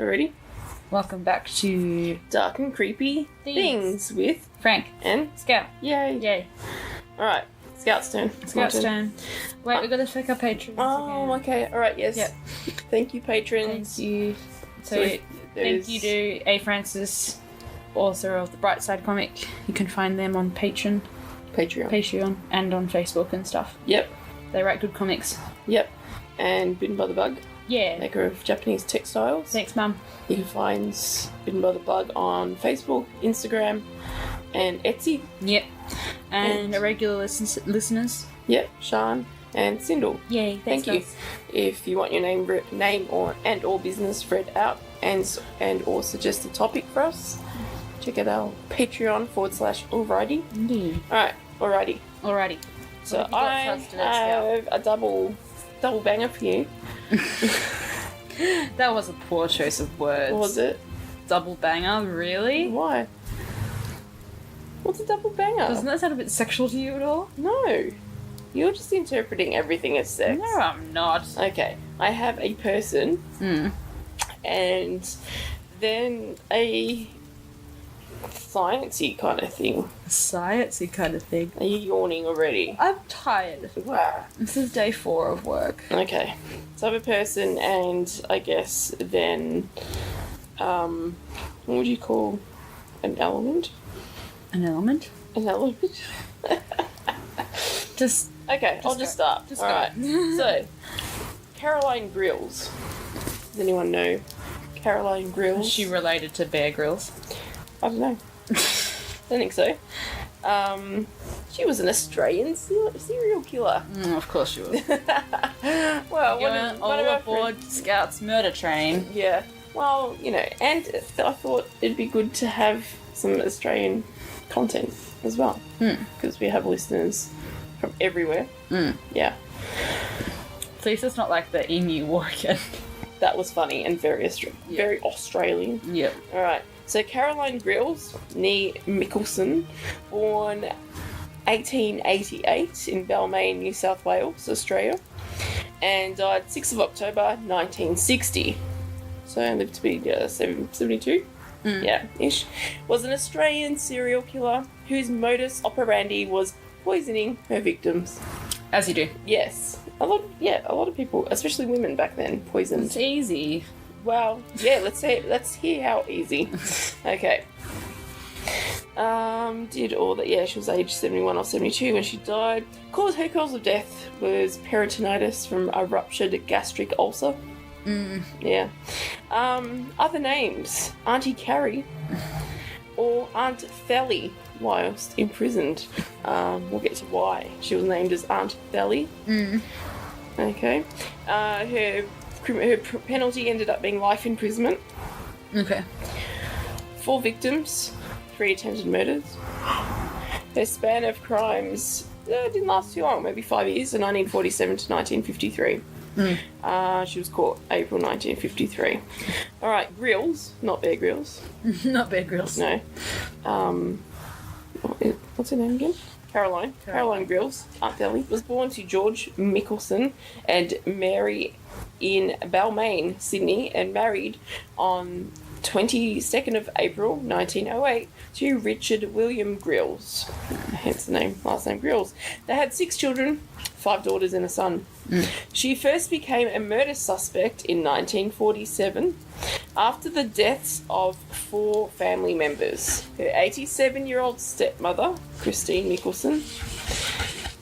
Already? Welcome back to Dark and Creepy Things with Frank and Scout. Yay. Yay. Alright, Scout's turn. Scout's turn. Wait, we gotta check our patrons. Oh, again. okay. Alright, yes. Yep. Thank you, patrons. Thank you. Thank you to A. Francis, author of the Bright Side comic. You can find them on Patreon, and on Facebook and stuff. Yep. They write good comics. Yep. And Bittern by the Bug, Yeah. maker of Japanese Textiles. Thanks, Mum. You can find Bittern by the Bug on Facebook, Instagram, and Etsy. Yep. And irregular listeners. Yep, Sian and Cyndal. Yay. Thanks, Thank you. guys. If you want your name or business read out and or suggest a topic for us, check out our Patreon /alrighty. Yeah. Alright, alrighty. Alrighty. So What have you got I for us today, Scout? have a double banger for you. That was a poor choice of words. What was it? Double banger, really? Why? What's a double banger? Doesn't that sound a bit sexual to you at all? No. You're just interpreting everything as sex. No, I'm not. Okay. I have a person and then a sciencey kind of thing. Sciencey kind of thing. Are you yawning already? I'm tired. Wow. This is day 4 of work. Okay. So I have a person and I guess then what would you call an element? An element? An element? Just Okay, I'll just start. Just Alright. go. So Caroline Grills. Does anyone know Caroline Grills? Is she related to Bear Grylls? I don't know. Don't think so. She was an Australian serial killer. Of course she was. Well, All aboard Scout's murder train. Yeah. Well, you know, and I thought it'd be good to have some Australian content as well. Because we have listeners from everywhere. Yeah. At least it's not like the emu war again. That was funny and very Australian. Yep. Alright. So Caroline Grills, nee Mickelson, born 1888 in Balmain, New South Wales, Australia, and died 6th of October 1960. So lived to be 72? Yeah, ish. Was an Australian serial killer whose modus operandi was poisoning her victims. As you do. Yes. A lot of people, especially women back then, poisoned. It's easy. Well, yeah, let's hear how easy. Okay. Did all that, yeah, she was aged 71 or 72 when she died. Her cause of death was peritonitis from a ruptured gastric ulcer. Yeah. Other names, Auntie Carrie or Aunt Thally whilst imprisoned. We'll get to why she was named as Aunt Thally. Okay. Her penalty ended up being life imprisonment. Okay. 4 victims, 3 attempted murders. Her span of crimes didn't last too long, maybe 5 years, so 1947 to 1953. She was caught April 1953. Alright, Grills, not Bear Grylls. Not Bear Grylls. No. What's her name again? Caroline Grills, Aunt Thally, was born to George Mickelson and Mary in Balmain, Sydney, and married on 22nd of April 1908 to Richard William Grills, hence the last name Grills. They had 6 children, 5 daughters and a son. She first became a murder suspect in 1947 after the deaths of 4 family members. Her 87-year-old stepmother, Christine Mickelson,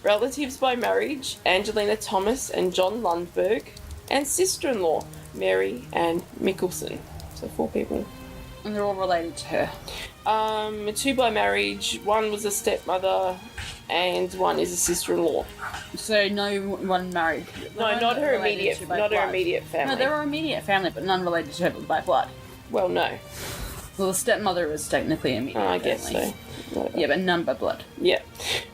relatives by marriage, Angelina Thomas and John Lundberg, and sister-in-law, Mary Ann Mickelson. So 4 people. And they're all related to her. 2 by marriage, 1 was a stepmother, and 1 is a sister-in-law. So no one married. No, not her immediate family. No, they were immediate family, but none related to her by blood. Well, no. Well, the stepmother was technically immediate family. I guess so. Whatever. Yeah, but none by blood. Yeah.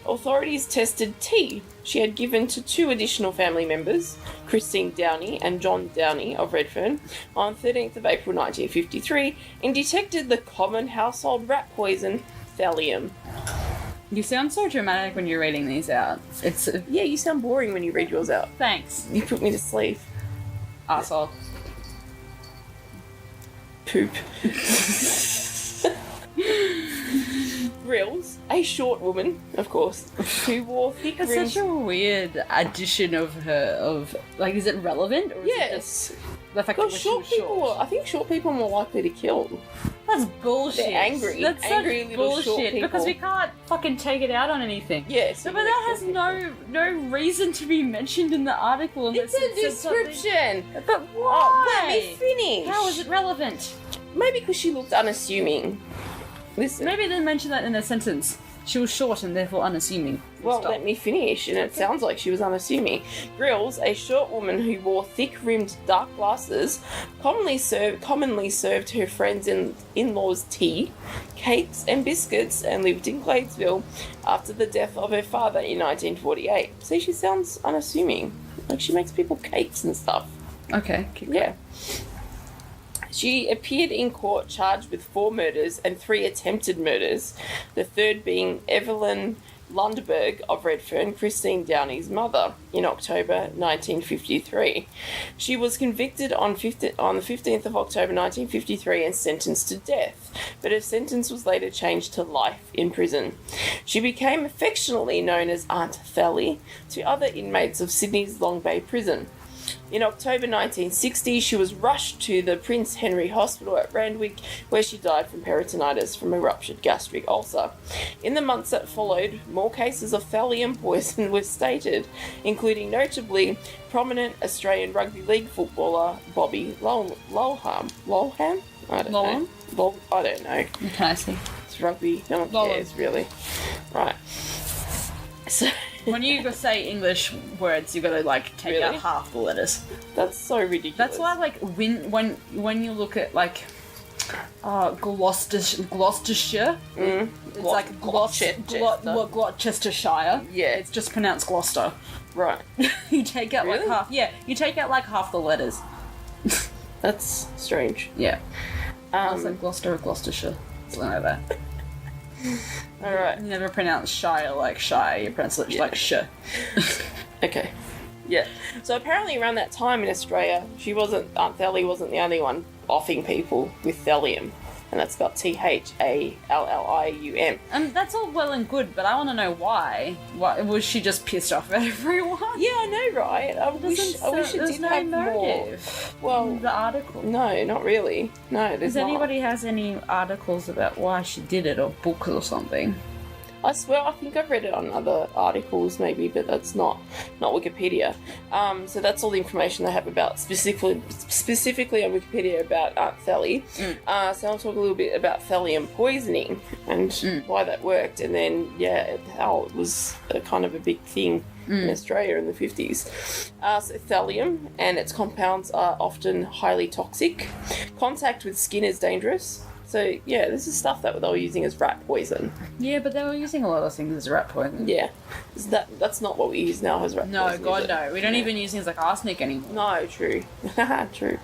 Authorities tested tea she had given to 2 additional family members, Christine Downey and John Downey of Redfern, on 13th of April 1953, and detected the common household rat poison, Thallium. You sound so dramatic when you're reading these out. It's Yeah, you sound boring when you read yours out. Thanks. You put me to sleep. Arsehole. poop. Grills, a short woman, of course, who wore thick It's rimmed... such a weird addition of her, like, is it relevant? Or is it Yes. just the fact Well, that she short was people, short? I think short people are more likely to kill. That's bullshit. They're angry. That's Angry such little short bullshit, people. because we can't fucking take it out on anything. Yes. No, but that has no reason to be mentioned in the article. It's a description. But why? Oh, let me finish. How is it relevant? Maybe because she looked unassuming. Listen. Maybe they mentioned that in a sentence. She was short and therefore unassuming. Well, Stop. let me finish, and it sounds like she was unassuming. Grills, a short woman who wore thick-rimmed dark glasses, commonly served her friends and in-laws tea, cakes and biscuits, and lived in Gladesville after the death of her father in 1948. See, she sounds unassuming. Like, she makes people cakes and stuff. Okay. Yeah. She appeared in court charged with 4 murders and 3 attempted murders, the third being Evelyn Lundberg of Redfern, Christine Downey's mother, in October 1953. She was convicted on the 15th of October 1953 and sentenced to death, but her sentence was later changed to life in prison. She became affectionately known as Aunt Thally to other inmates of Sydney's Long Bay prison. In October 1960, she was rushed to the Prince Henry Hospital at Randwick, where she died from peritonitis from a ruptured gastric ulcer. In the months that followed, more cases of thallium poison were stated, including notably prominent Australian rugby league footballer Bobby Lolham? I don't know. I don't know. Okay, I see. It's rugby. No one cares, really. Right. So... When you say English words, you gotta like take out half the letters. That's so ridiculous. That's why, like, when you look at like Gloucestershire, it's like Gloucestershire. Yeah, it's just pronounced Gloucester. Right. You take out like half. Yeah, you take out like half the letters. That's strange. Yeah. It's like Gloucester or Gloucestershire, something like that. Alright. You never pronounce Shire like Shire, you pronounce it like sh. Okay. Yeah. So apparently around that time in Australia, Aunt Thally wasn't the only one offing people with thallium. And that's spelled Thallium. And that's all well and good, but I want to know why. Why was she just pissed off at everyone? Yeah, I know, right? I wish it did have more. Well, the article. No, not really. No, there's not. Does anybody has any articles about why she did it, or books or something? I swear, I think I've read it on other articles maybe, but that's not Wikipedia. So that's all the information they have about specifically on Wikipedia about Aunt Thally. So I'll talk a little bit about thallium poisoning and why that worked, and then how it was a kind of a big thing in Australia in the 50s. So thallium and its compounds are often highly toxic. Contact with skin is dangerous. So, yeah, this is stuff that they were using as rat poison. Yeah, but they were using a lot of things as rat poison. Yeah. That's not what we use now as rat poison. No, God, no. We don't even use things like arsenic anymore. No, true. True.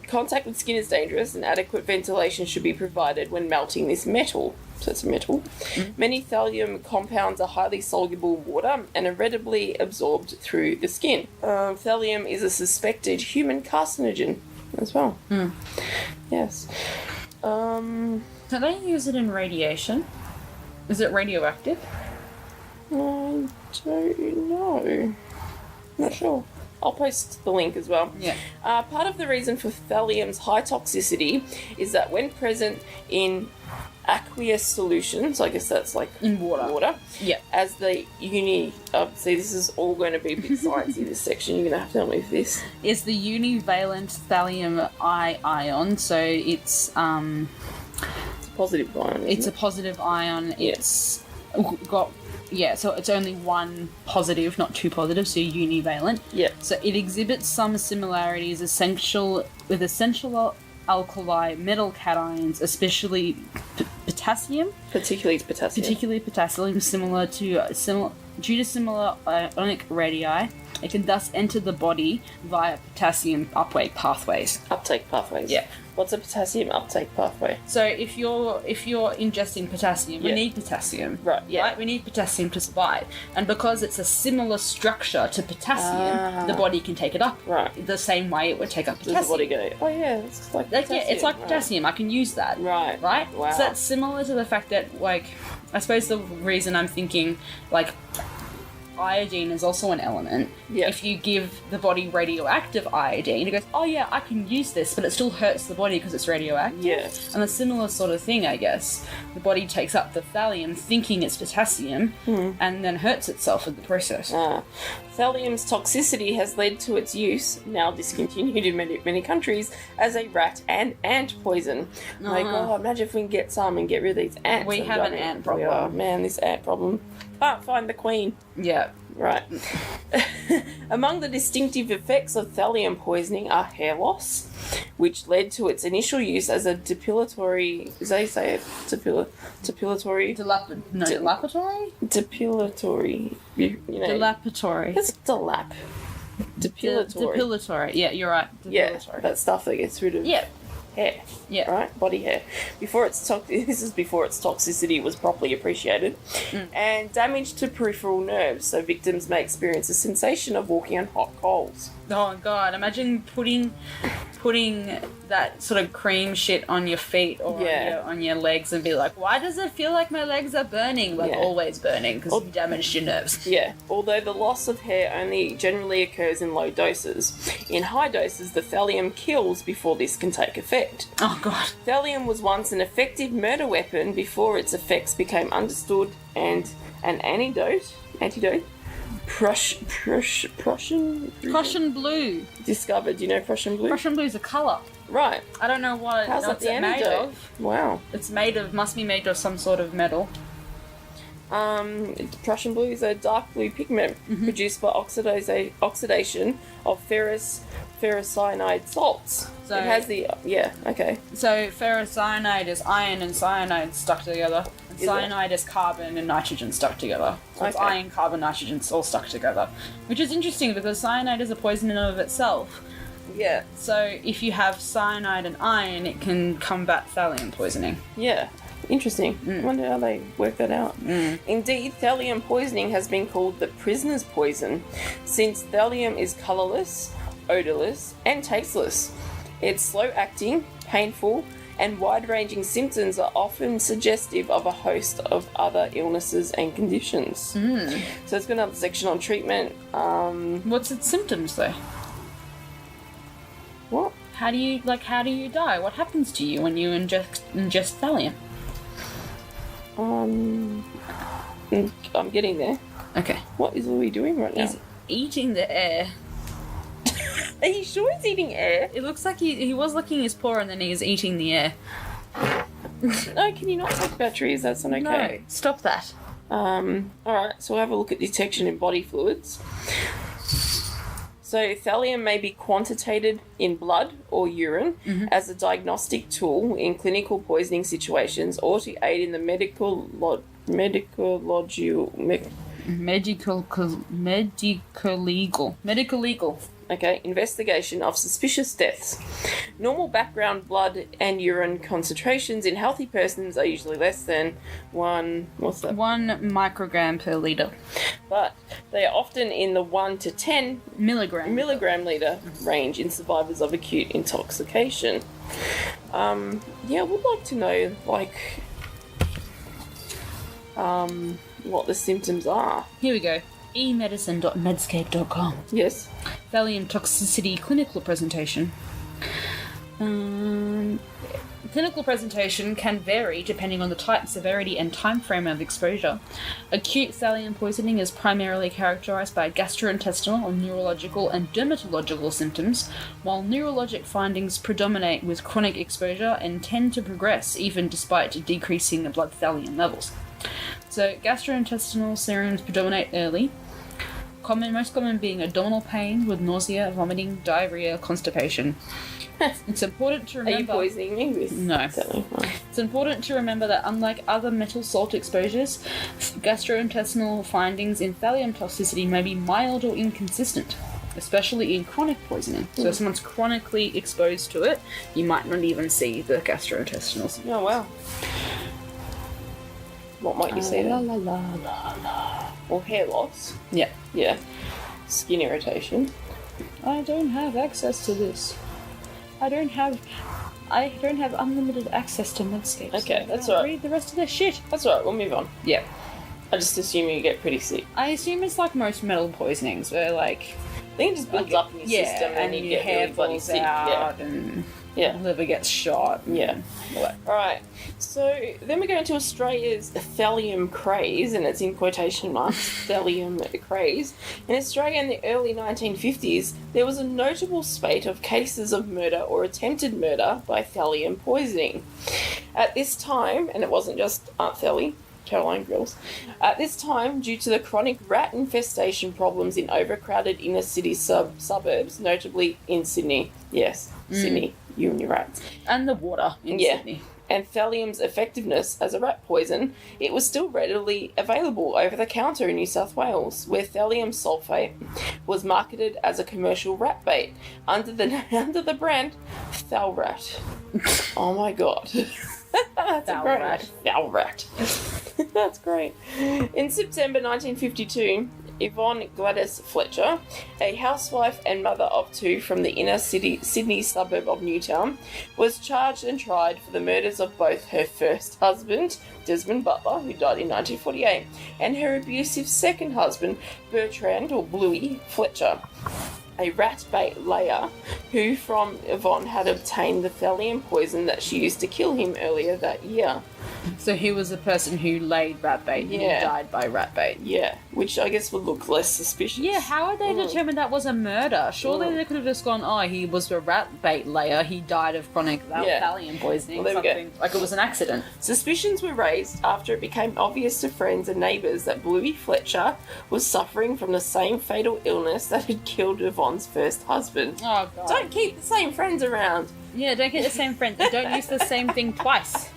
Contact with skin is dangerous, and adequate ventilation should be provided when melting this metal. So it's a metal. Many thallium compounds are highly soluble in water and are readily absorbed through the skin. Thallium is a suspected human carcinogen as well. Yes. Do they use it in radiation? Is it radioactive? I don't know. Not sure. I'll post the link as well. Yeah. Part of the reason for thallium's high toxicity is that when present in aqueous solutions, I guess that's like in water. Yeah. As the see, this is all going to be a bit sciencey, this section. You're going to have to help me with this. It's the univalent thallium ion, so it's a positive ion. It's a positive ion. Yeah. It's got so it's only one positive, not two positives, so univalent. Yeah. So it exhibits some similarities with essential alkali metal cations, especially potassium. Particularly potassium, due to similar ionic radii. It can thus enter the body via potassium uptake pathways. Uptake pathways. Yeah. What's a potassium uptake pathway? So if you're ingesting potassium, we need potassium. Right, yeah. Right? We need potassium to survive. And because it's a similar structure to potassium, the body can take it up. Right. The same way it would take up potassium. Does the body go, oh yeah, it's like potassium. Yeah, it's like potassium. I can use that. Right. Right? Wow. So that's similar to the fact that, like, I suppose the reason I'm thinking, like, iodine is also an element. Yeah. If you give the body radioactive iodine, it goes, oh yeah, I can use this, but it still hurts the body because it's radioactive. Yeah. And a similar sort of thing, I guess. The body takes up the thallium thinking it's potassium and then hurts itself in the process. Thallium's toxicity has led to its use, now discontinued in many countries, as a rat and ant poison. Like, oh, imagine if we can get some and get rid of these ants. We have an ant problem. Oh man, this ant problem. Can't find the queen. Yeah. Right. Among the distinctive effects of thallium poisoning are hair loss, which led to its initial use as a depilatory... Is that how you say it? Depilatory? Dilapatory? Depilatory. You know. Dilapatory. It's delap. Depilatory. Depilatory. Yeah, you're right. Yeah, Depilatory. that stuff that gets rid of hair. Yeah. Right? Body hair. This is before its toxicity was properly appreciated. And damage to peripheral nerves, so victims may experience a sensation of walking on hot coals. Oh god, imagine putting that sort of cream shit on your feet or on your legs and be like, why does it feel like my legs are burning? Like always burning because you damaged your nerves. Yeah, although the loss of hair only generally occurs in low doses. In high doses, the thallium kills before this can take effect. Oh god. Thallium was once an effective murder weapon before its effects became understood and an antidote Prussian blue. discovered. Do you know Prussian blue? Prussian blue is a colour. Right. I don't know what How's that it's the made antidote? of. Wow. Must be made of some sort of metal. Prussian blue is a dark blue pigment produced by oxidation of ferrocyanide salts. So it has the So ferrocyanide is iron and cyanide stuck together. And cyanide is carbon and nitrogen stuck together. So it's iron, carbon, nitrogen all stuck together. Which is interesting because cyanide is a poison in and of itself. Yeah. So if you have cyanide and iron, it can combat thallium poisoning. Yeah. Interesting. I wonder how they work that out. Indeed, thallium poisoning has been called the prisoner's poison, since thallium is colourless, odourless, and tasteless. Its slow-acting, painful, and wide-ranging symptoms are often suggestive of a host of other illnesses and conditions. So it's got another section on treatment. What's its symptoms, though? What? How do you die? What happens to you when you ingest thallium? I'm getting there. Okay. What are we doing right now? He's eating the air. Are you sure he's eating air? It looks like he was licking his paw and then he's eating the air. No, can you not take batteries? That's not okay. No, stop that. Alright, so we'll have a look at detection in body fluids. So thallium may be quantitated in blood or urine as a diagnostic tool in clinical poisoning situations or to aid in the medical legal investigation of suspicious deaths. Normal background blood and urine concentrations in healthy persons are usually less than 1 microgram per litre. But they are often in the 1 to 10 milligram litre range in survivors of acute intoxication. I would like to know, what the symptoms are. Here we go. emedicine.medscape.com. Yes. Valiant toxicity clinical presentation. Clinical presentation can vary depending on the type, severity, and time frame of exposure. Acute thallium poisoning is primarily characterized by gastrointestinal, neurological, and dermatological symptoms, while neurologic findings predominate with chronic exposure and tend to progress even despite decreasing the blood thallium levels. So gastrointestinal serums predominate early. Most common being abdominal pain with nausea, vomiting, diarrhea, constipation. It's important to remember... Are you poisoning me with No. It's important to remember that unlike other metal salt exposures, gastrointestinal findings in thallium toxicity may be mild or inconsistent, especially in chronic poisoning. So if someone's chronically exposed to it, you might not even see the gastrointestinals. Oh, wow. What might you see then? Well, hair loss. Yeah. Yeah. Skin irritation. I don't have access to this. I don't have unlimited access to Medscape. Okay, so that's I can't alright. read the rest of their shit. That's alright, we'll move on. Yeah. I just assume you get pretty sick. I assume it's like most metal poisonings, where like I think it just builds up in your system and you your get hair really bloody falls sick. out and Yeah. liver gets shot. Yeah. Alright, so then we go into Australia's thallium craze, and it's in quotation marks, thallium craze. In Australia in the early 1950s, there was a notable spate of cases of murder or attempted murder by thallium poisoning. At this time, and it wasn't just Aunt Thally, Caroline Grills. At this time, due to the chronic rat infestation problems in overcrowded inner city suburbs, notably in Sydney. Yes, Sydney, you and your rats. And the water in Sydney. And thallium's effectiveness as a rat poison, it was still readily available over the counter in New South Wales, where thallium sulfate was marketed as a commercial rat bait under the brand Thalrat. Oh my god. That's a great name. Thalrat. That's great. In September 1952, Yvonne Gladys Fletcher, a housewife and mother of two from the inner city Sydney suburb of Newtown, was charged and tried for the murders of both her first husband, Desmond Butler, who died in 1948, and her abusive second husband, Bertrand, or Bluey, Fletcher, a rat bait layer who from Yvonne had obtained the thallium poison that she used to kill him earlier that year. So he was a person who laid rat bait and he died by rat bait. Yeah, which I guess would look less suspicious. Yeah, how would they determine that was a murder? Surely they could have just gone, oh, he was a rat bait layer, he died of chronic thallium poisoning, well, there we something like it was an accident. Suspicions were raised after it became obvious to friends and neighbours that Bluey Fletcher was suffering from the same fatal illness that had killed Yvonne's first husband. Oh, God. Don't keep the same friends around. Yeah, don't get the same friend. Don't use the same thing twice.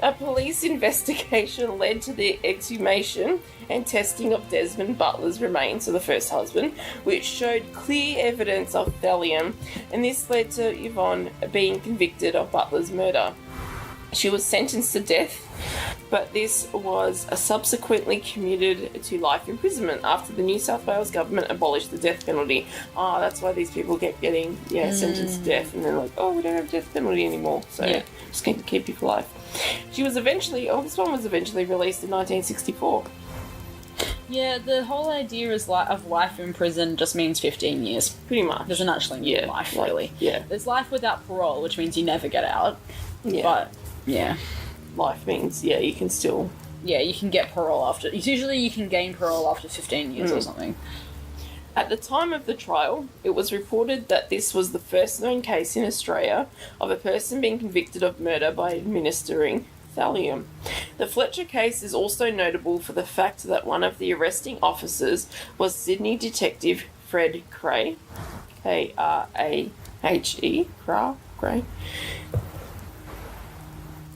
A police investigation led to the exhumation and testing of Desmond Butler's remains, so the first husband, which showed clear evidence of thallium, and this led to Yvonne being convicted of Butler's murder. She was sentenced to death, but this was subsequently commuted to life imprisonment after the New South Wales government abolished the death penalty. That's why these people kept getting sentenced to death, and they're like, oh, we don't have a death penalty anymore, so just going to keep you alive. She was eventually, this one was eventually released in 1964. Yeah, the whole idea is of life in prison just means 15 years. Pretty much. Doesn't actually mean life, really. Yeah. There's life without parole, which means you never get out. Yeah. But, yeah. Life means, you can still... Yeah, you can get parole after... Usually you can gain parole after 15 years or something. At the time of the trial, it was reported that this was the first known case in Australia of a person being convicted of murder by administering thallium. The Fletcher case is also notable for the fact that one of the arresting officers was Sydney detective Fred Cray, K-R-A-H-E, Cray.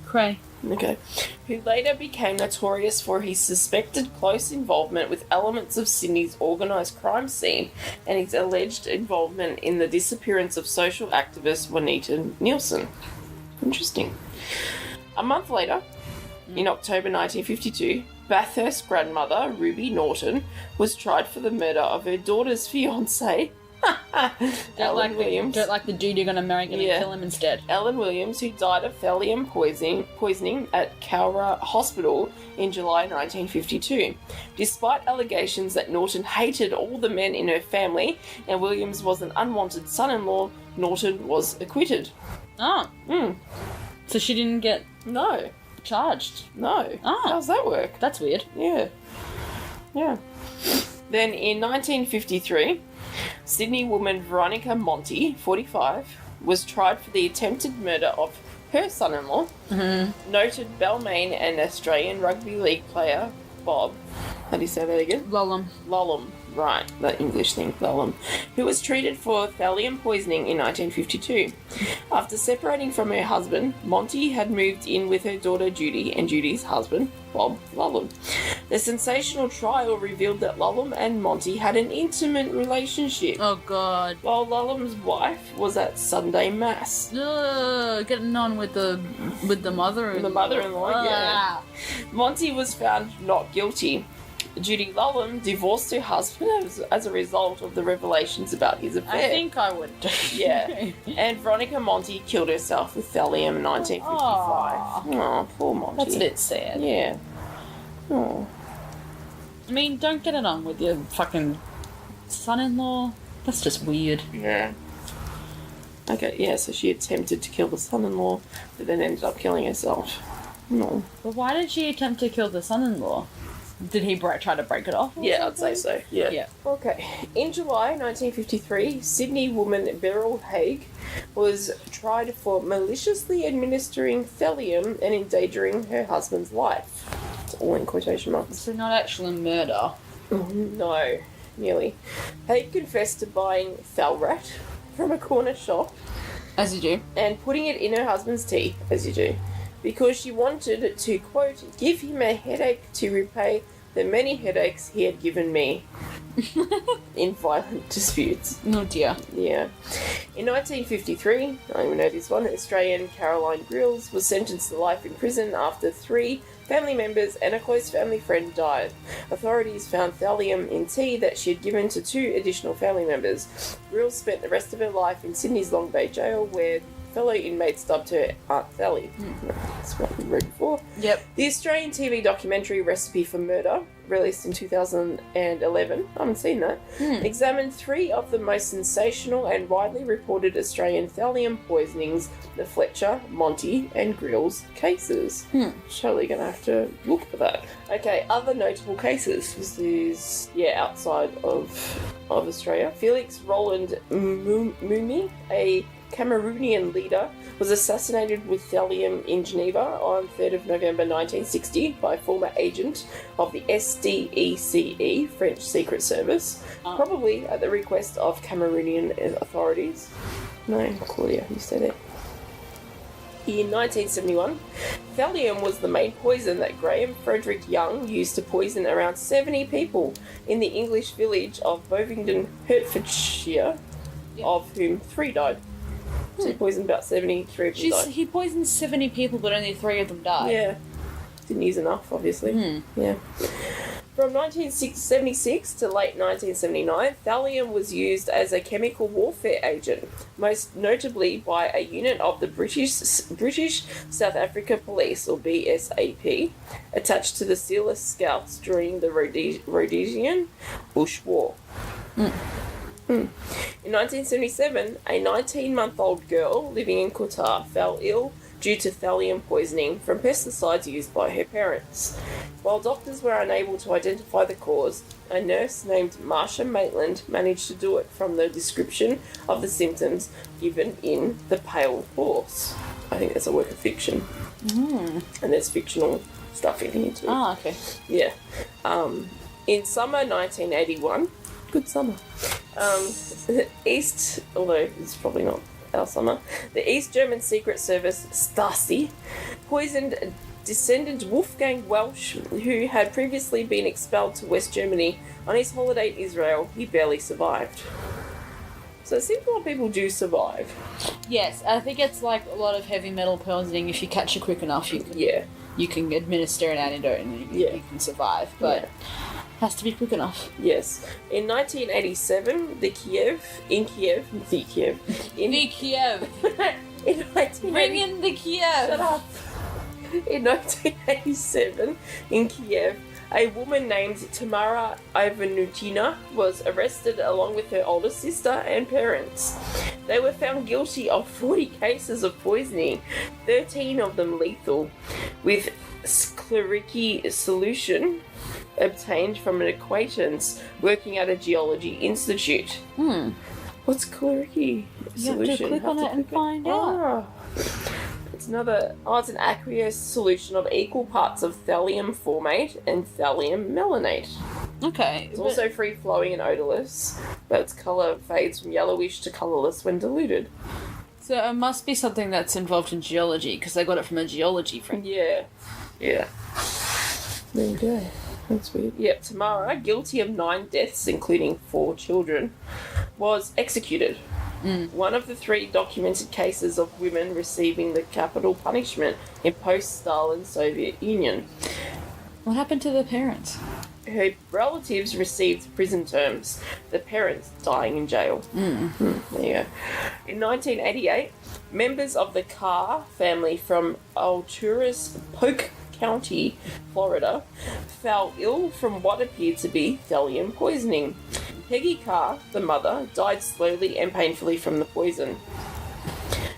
Cray. Okay. Who later became notorious for his suspected close involvement with elements of Sydney's organised crime scene and his alleged involvement in the disappearance of social activist Juanita Nielsen. Interesting. A month later, in October 1952, Bathurst grandmother Ruby Norton was tried for the murder of her daughter's fiancé, Alan Williams. Don't like the dude you're going to marry, going to kill him instead. Alan Williams, who died of thallium poisoning at Cowra Hospital in July 1952. Despite allegations that Norton hated all the men in her family and Williams was an unwanted son-in-law, Norton was acquitted. Oh. So she didn't get... No. Charged? No. Oh. How's that work? That's weird. Yeah. Then in 1953... Sydney woman Veronica Monty, 45, was tried for the attempted murder of her son-in-law, noted Balmain and Australian rugby league player Bob. How do you say that again? Lollum. Right, the English thing, Thallium, who was treated for thallium poisoning in 1952. After separating from her husband, Monty had moved in with her daughter Judy and Judy's husband, Bob Lulham. The sensational trial revealed that Lulham and Monty had an intimate relationship. Oh, God. While Lulham's wife was at Sunday Mass. Getting on with the mother-in-law. The mother-in-law, yeah. Monty was found not guilty. Judy Lulham divorced her husband as a result of the revelations about his affair. I think I would do. Yeah. And Veronica Monty killed herself with thallium in 1955. Oh, poor Monty. That's a bit sad. Yeah. Oh. I mean, don't get it on with your fucking son-in-law. That's just weird. Yeah. Okay, yeah, so she attempted to kill the son-in-law, but then ended up killing herself. No. But why did she attempt to kill the son-in-law? Did he try to break it off? Yeah, I'd say so. Yeah. Okay. In July 1953, Sydney woman Beryl Haig was tried for maliciously administering thallium and endangering her husband's life. It's all in quotation marks. So not actually murder. No, nearly. Haig confessed to buying Thalrat from a corner shop. As you do. And putting it in her husband's tea, as you do. Because she wanted to, quote, give him a headache to repay the many headaches he had given me in violent disputes. Oh dear. Yeah. In 1953, I don't even know this one, Australian Caroline Grills was sentenced to life in prison after 3 family members and a close family friend died. Authorities found thallium in tea that she had given to 2 additional family members. Grills spent the rest of her life in Sydney's Long Bay Jail, where fellow inmates dubbed her Aunt Thally. That's what we read before. Yep. The Australian TV documentary Recipe for Murder, released in 2011, I haven't seen that, examined 3 of the most sensational and widely reported Australian thallium poisonings, the Fletcher, Monty and Grills cases. Surely going to have to look for that. Okay, other notable cases. This is, outside of Australia. Felix Roland Mumi, a Cameroonian leader, was assassinated with thallium in Geneva on 3rd of November 1960 by a former agent of the SDECE, French Secret Service, probably at the request of Cameroonian authorities. No, Claudia, you said it. In 1971, thallium was the main poison that Graham Frederick Young used to poison around 70 people in the English village of Bovingdon, Hertfordshire, of whom 3 died. So he poisoned about 73 people died. He poisoned 70 people, but only 3 of them died. Yeah. Didn't use enough, obviously. Yeah. From 1976 to late 1979, thallium was used as a chemical warfare agent, most notably by a unit of the British South Africa Police, or BSAP, attached to the Sealer Scouts during the Rhodesian Bush War. In 1977, a 19-month-old girl living in Qatar fell ill due to thallium poisoning from pesticides used by her parents. While doctors were unable to identify the cause, a nurse named Marsha Maitland managed to do it from the description of the symptoms given in The Pale Horse. I think that's a work of fiction. And there's fictional stuff in here too. Ah, okay. Yeah. In summer 1981, good summer. Although it's probably not our summer, the East German Secret Service, Stasi, poisoned descendant Wolfgang Welsch, who had previously been expelled to West Germany on his holiday in Israel. He barely survived. So it seems a lot of people do survive. Yes, I think it's like a lot of heavy metal poisoning. If you catch it quick enough, you can administer an antidote and you can survive. But has to be quick enough. Yes. In 1987, in Kiev. In Bring in the Kiev! Shut up. In 1987, in Kiev, a woman named Tamara Ivanutina was arrested along with her older sister and parents. They were found guilty of 40 cases of poisoning, 13 of them lethal, with sclerotic solution obtained from an acquaintance working at a geology institute. What's sclerotic solution? You have to click on it and find out. It's it's an aqueous solution of equal parts of thallium formate and thallium melanate. Okay. It's also free-flowing and odorless, but its colour fades from yellowish to colourless when diluted. So it must be something that's involved in geology, because they got it from a geology friend. Yeah. There you go. That's weird. Yep, Tamara, guilty of 9 deaths, including 4 children, was executed. One of the 3 documented cases of women receiving the capital punishment in post-Stalin Soviet Union. What happened to the parents? Her relatives received prison terms, the parents dying in jail. There you go. In 1988, members of the Carr family from Alturas, Polk County, Florida, fell ill from what appeared to be thallium poisoning. Peggy Carr, the mother, died slowly and painfully from the poison.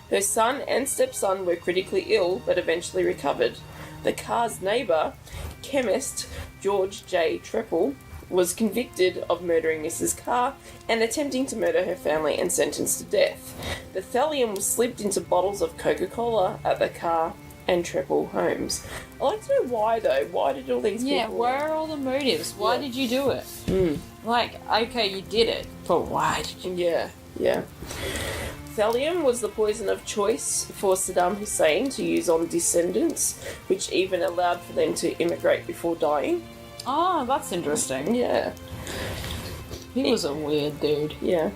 Her son and stepson were critically ill, but eventually recovered. The Carr's neighbour, chemist George J. Treple, was convicted of murdering Mrs. Carr and attempting to murder her family and sentenced to death. The thallium was slipped into bottles of Coca-Cola at the Carr and Treple homes. I'd like to know why, though. Why did all these people... Yeah, where are all the motives? Why did you do it? Like, okay, you did it, but why did you... Yeah. Thallium was the poison of choice for Saddam Hussein to use on descendants, which even allowed for them to immigrate before dying. Oh, that's interesting. Yeah. He was a weird dude. Yeah.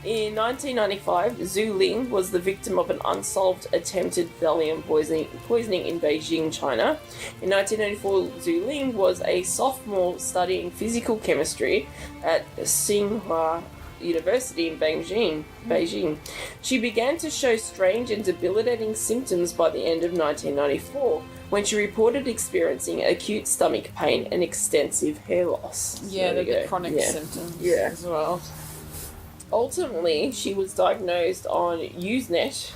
In 1995, Zhu Ling was the victim of an unsolved attempted thallium poisoning in Beijing, China. In 1994, Zhu Ling was a sophomore studying physical chemistry at Tsinghua University in Beijing. She began to show strange and debilitating symptoms by the end of 1994, when she reported experiencing acute stomach pain and extensive hair loss. Yeah, the chronic symptoms as well. Ultimately, she was diagnosed on Usenet,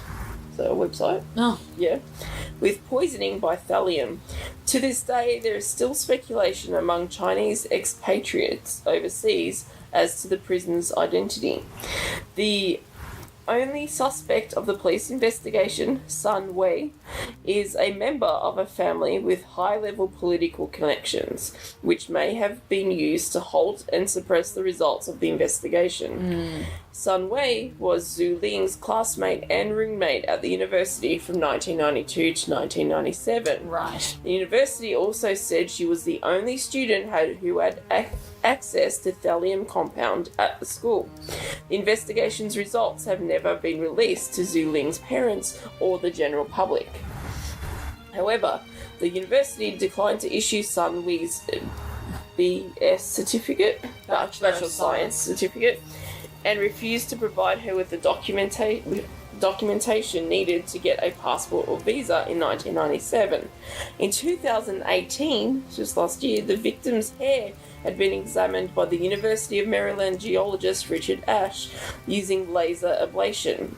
the website. Oh. Yeah. With poisoning by thallium. To this day, there is still speculation among Chinese expatriates overseas as to the prisoner's identity. The only suspect of the police investigation, Sun Wei, is a member of a family with high-level political connections, which may have been used to halt and suppress the results of the investigation. Sun Wei was Zhu Ling's classmate and roommate at the university from 1992 to 1997. Right. The university also said she was the only student who had access to thallium compound at the school. The investigation's results have never been released to Zhu Ling's parents or the general public. However, the university declined to issue Sun Wei's BS certificate, Bachelor of Science certificate, and refused to provide her with the documentation needed to get a passport or visa in 1997. In 2018, just last year, the victim's hair had been examined by the University of Maryland geologist Richard Ashe using laser ablation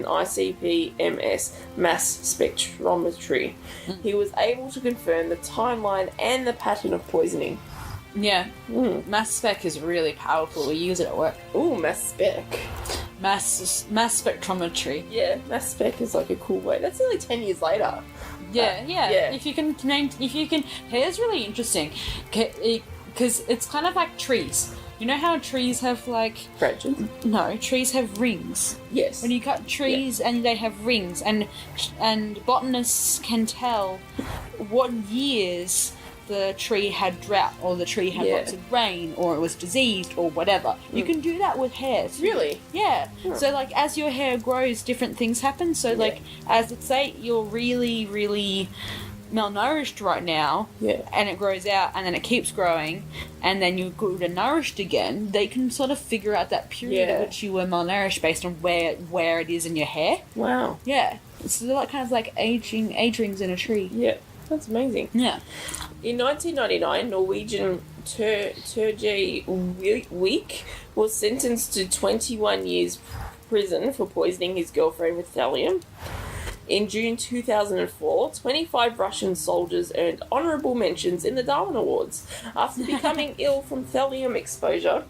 ICP-MS mass spectrometry. He was able to confirm the timeline and the pattern of poisoning. Yeah. Mass spec is really powerful. We use it at work. Ooh, mass spec. Mass spectrometry. Yeah, mass spec is like a cool way. That's only 10 years later. Yeah. If you can, hair's really interesting because it's kind of like trees. You know how trees have like branches? No, trees have rings. Yes. When you cut trees and they have rings, and botanists can tell what years the tree had drought, or the tree had lots of rain, or it was diseased, or whatever. You can do that with hair. So really? Yeah. So, like, as your hair grows, different things happen. So, like, as let's say you're really, really malnourished right now, and it grows out, and then it keeps growing, and then you're good and nourished again, they can sort of figure out that period at which you were malnourished based on where it is in your hair. Wow. Yeah. So they're like kind of like age rings in a tree. Yeah. That's amazing. Yeah. In 1999, Norwegian Terje Wiik was sentenced to 21 years prison for poisoning his girlfriend with thallium. In June 2004, 25 Russian soldiers earned honourable mentions in the Darwin Awards after becoming ill from thallium exposure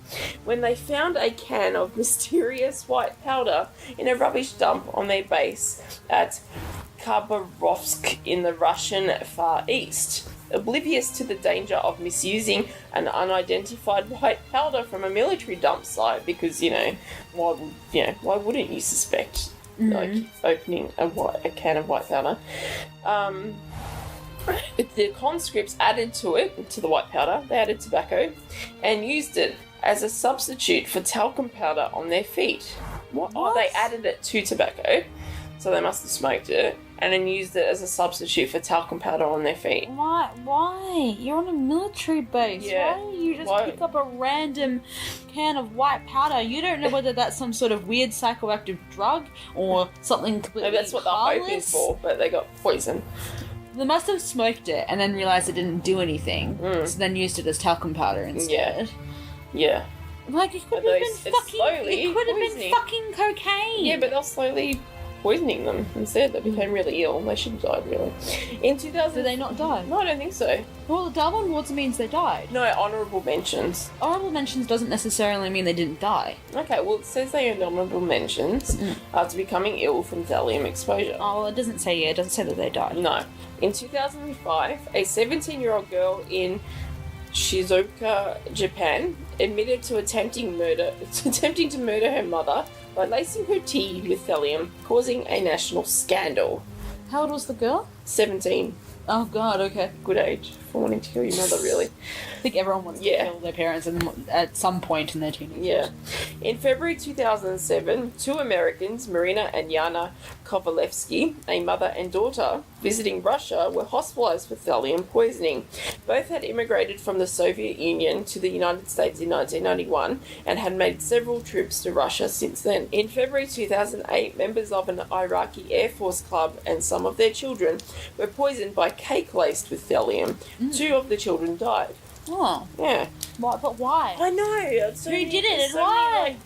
when they found a can of mysterious white powder in a rubbish dump on their base at Khabarovsk in the Russian Far East. oblivious to the danger of misusing an unidentified white powder from a military dump site, because, why wouldn't you suspect, like, opening a can of white powder? The conscripts added to the white powder, they added tobacco, and used it as a substitute for talcum powder on their feet. What? Oh, they added it to tobacco, so they must have smoked it, and then used it as a substitute for talcum powder on their feet. Why? You're on a military base. Yeah. Why don't you just pick up a random can of white powder? You don't know whether that's some sort of weird psychoactive drug or something completely Maybe that's what they're hoping for, but they got poison. They must have smoked it and then realised it didn't do anything, so then used it as talcum powder instead. Yeah. Like, it could have been fucking cocaine. Yeah, but they're slowly poisoning them instead. They became really ill. They should have died, really. In 2000... Did they not die? No, I don't think so. Well, the Darwin Awards means they died. No, honourable mentions. Honourable mentions doesn't necessarily mean they didn't die. Okay, well, it says they earned honourable mentions after becoming ill from thallium exposure. Oh, well, it doesn't say it doesn't say that they died. No. In 2005, a 17-year-old girl in Shizuoka, Japan, admitted to attempting to murder her mother by lacing her tea with thallium, causing a national scandal. How old was the girl? 17. Oh god, okay. Good age for wanting to kill your mother, really. I think everyone wants to kill their parents at some point in their teenage years. Yeah. In February 2007, two Americans, Marina and Yana Kovalevsky, a mother and daughter, visiting Russia, were hospitalized for thallium poisoning. Both had immigrated from the Soviet Union to the United States in 1991 and had made several trips to Russia since then. In February 2008, members of an Iraqi Air Force club and some of their children were poisoned by cake laced with thallium. Two of the children died. Oh. Yeah. But why? I know. Who did it and why?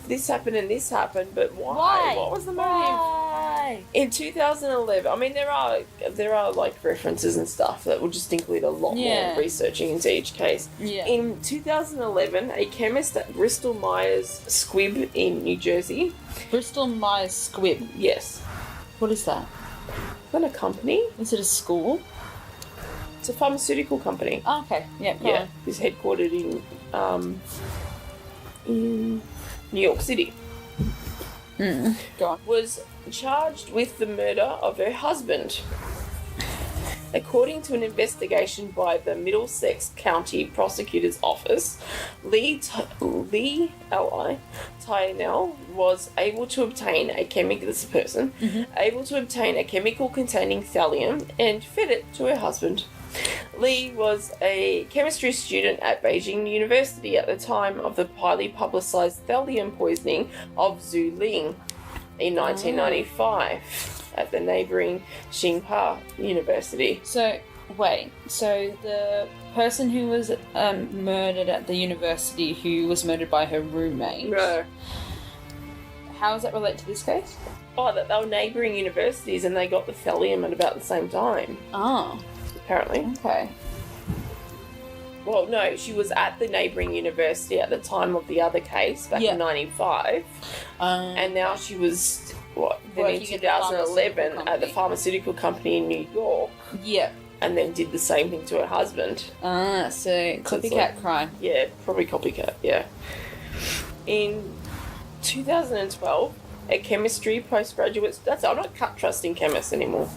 This happened and this happened, but why? What was the motive? Why? In 2011, I mean, there are like references and stuff that will just include a lot more researching into each case. Yeah. In 2011, a chemist at Bristol Myers Squibb in New Jersey. Bristol Myers Squibb? Yes. What is that? Is that a company? Is it a school? It's a pharmaceutical company. Oh, okay. Yeah, go on. It's headquartered in New York City. Go on. Was charged with the murder of her husband. According to an investigation by the Middlesex County Prosecutor's Office, Lee Tynell was able to obtain a chemical containing thallium and fed it to her husband. Lee was a chemistry student at Beijing University at the time of the highly publicised thallium poisoning of Zhu Ling in 1995 at the neighbouring Tsinghua University. So the person who was murdered at the university, who was murdered by her roommate, how does that relate to this case? Oh, that they were neighbouring universities and they got the thallium at about the same time. Oh. Apparently. Okay. Well, no, she was at the neighbouring university at the time of the other case back in 95. And now she was, then in 2011 at the pharmaceutical company in New York. Yeah. And then did the same thing to her husband. So copycat crime. Yeah, probably copycat, yeah. In 2012, a chemistry postgraduate... I'm not trusting chemists anymore.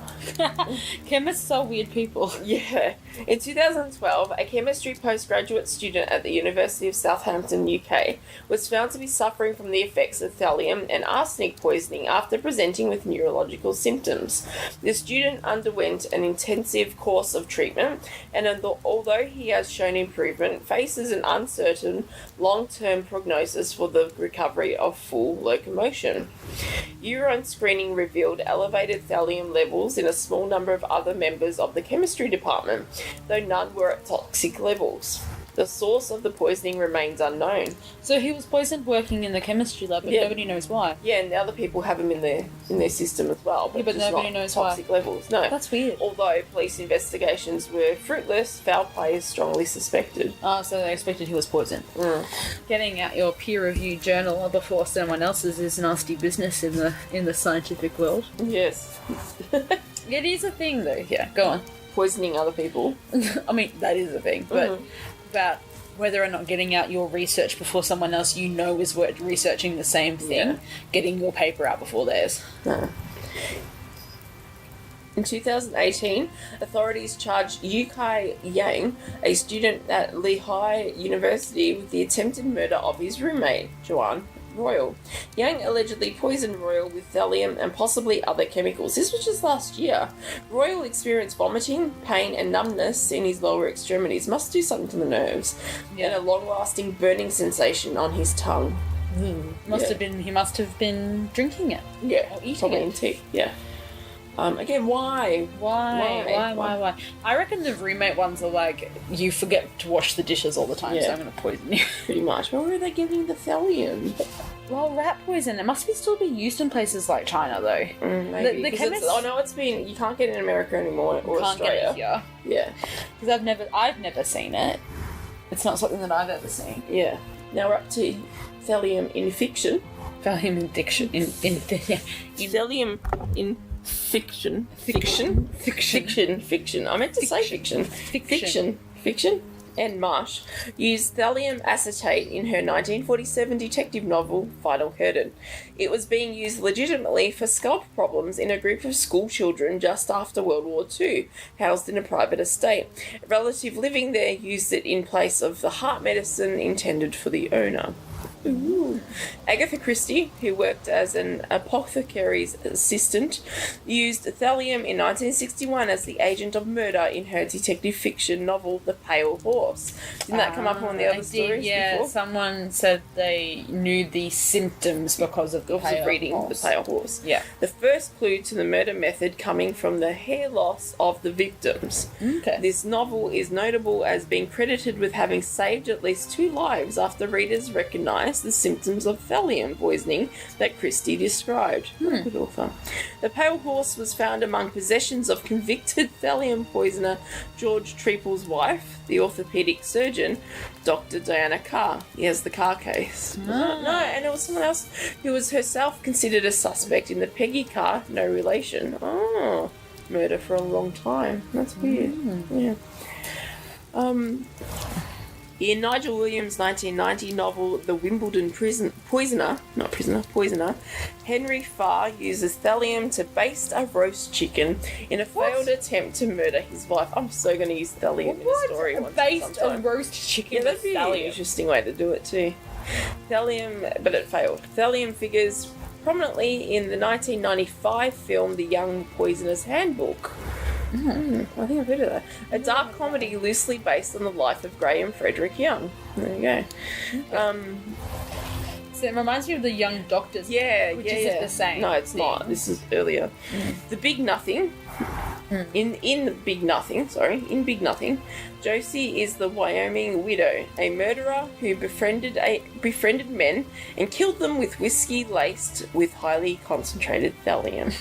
Chemists are weird people. Yeah. In 2012, a chemistry postgraduate student at the University of Southampton, UK, was found to be suffering from the effects of thallium and arsenic poisoning after presenting with neurological symptoms. The student underwent an intensive course of treatment, and although he has shown improvement, faces an uncertain long-term prognosis for the recovery of full locomotion. Urine screening revealed elevated thallium levels in a small number of other members of the chemistry department, though none were at toxic levels. The source of the poisoning remains unknown. So he was poisoned working in the chemistry lab, but nobody knows why. Yeah, and the other people have him in their system as well. But nobody knows why. Toxic levels. No. That's weird. Although police investigations were fruitless, foul play is strongly suspected. Oh, so they expected he was poisoned. Getting out your peer-reviewed journal before someone else's is nasty business in the scientific world. Yes. It is a thing, though. Yeah, go on. poisoning other people. I mean, that is a thing, but about whether or not getting out your research before someone else you know is researching the same thing, getting your paper out before theirs. No. In 2018, authorities charged Yukai Yang, a student at Lehigh University, with the attempted murder of his roommate, Joanne Royal. Yang allegedly poisoned Royal with thallium and possibly other chemicals. This was just last year. Royal experienced vomiting, pain, and numbness in his lower extremities. Must do something to the nerves. And a long-lasting burning sensation on his tongue. He must have been drinking it. Yeah, or eating probably it. in tea. Yeah. Again, why? Why? I reckon the roommate ones are like, you forget to wash the dishes all the time, so I'm going to poison you. Pretty much. Where were they getting the thallium? Well, rat poison. It must still be used in places like China, though. Maybe. The chemists... I know it's been... You can't get it in America anymore, or can't Australia. Get it here. Yeah. Because I've never seen it. It's not something that I've ever seen. Yeah. Now we're up to thallium in fiction. Thallium in diction. Thallium in... Fiction. I meant to say fiction. Fiction. And Marsh used thallium acetate in her 1947 detective novel, Final Curtain. It was being used legitimately for scalp problems in a group of school children just after World War II, housed in a private estate. A relative living there used it in place of the heart medicine intended for the owner. Ooh. Agatha Christie, who worked as an apothecary's assistant, used thallium in 1961 as the agent of murder in her detective fiction novel The Pale Horse. Didn't that come up on the other stories before? Someone said they knew the symptoms because of the pale horse. The Pale Horse. Yeah. The first clue to the murder method coming from the hair loss of the victims. Okay. This novel is notable as being credited with having saved at least 2 lives after readers recognised the symptoms of thallium poisoning that Christie described. Good author. The Pale Horse was found among possessions of convicted thallium poisoner George Treeple's wife, the orthopaedic surgeon, Dr. Diana Carr. He has the Carr case. No, and it was someone else who was herself considered a suspect in the Peggy Carr no relation. Oh, murder for a long time. That's weird. Yeah. In Nigel Williams' 1990 novel The Wimbledon Poisoner, Henry Farr uses thallium to baste a roast chicken in a failed attempt to murder his wife. I'm so going to use thallium in a story once. Baste a roast chicken. Yeah, that'd be an interesting way to do it too. Thallium, but it failed. Thallium figures prominently in the 1995 film The Young Poisoner's Handbook. I think I've heard of that. A dark comedy loosely based on the life of Graham Frederick Young. There you go. So it reminds me of The Young Doctors. Which isn't the same. No, it's not. This is earlier. The Big Nothing. In Big Nothing, Josie is the Wyoming widow, a murderer who befriended men and killed them with whiskey laced with highly concentrated thallium.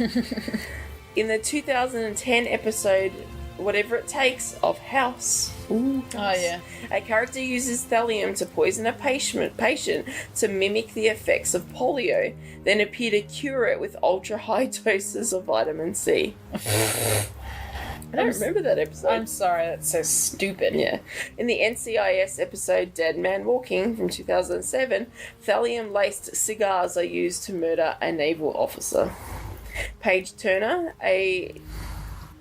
In the 2010 episode Whatever It Takes of House, a character uses thallium to poison a patient to mimic the effects of polio, then appear to cure it with ultra-high doses of vitamin C. I don't remember that episode. I'm sorry, that's so stupid. Yeah. In the NCIS episode Dead Man Walking from 2007, thallium-laced cigars are used to murder a naval officer. Paige Turner, the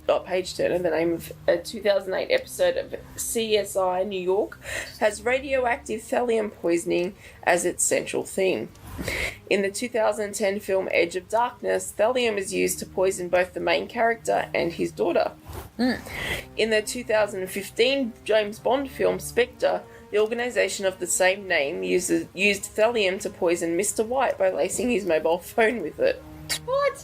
name of a 2008 episode of CSI New York, has radioactive thallium poisoning as its central theme. In the 2010 film Edge of Darkness, thallium is used to poison both the main character and his daughter. In the 2015 James Bond film Spectre, the organisation of the same name used thallium to poison Mr. White by lacing his mobile phone with it. What?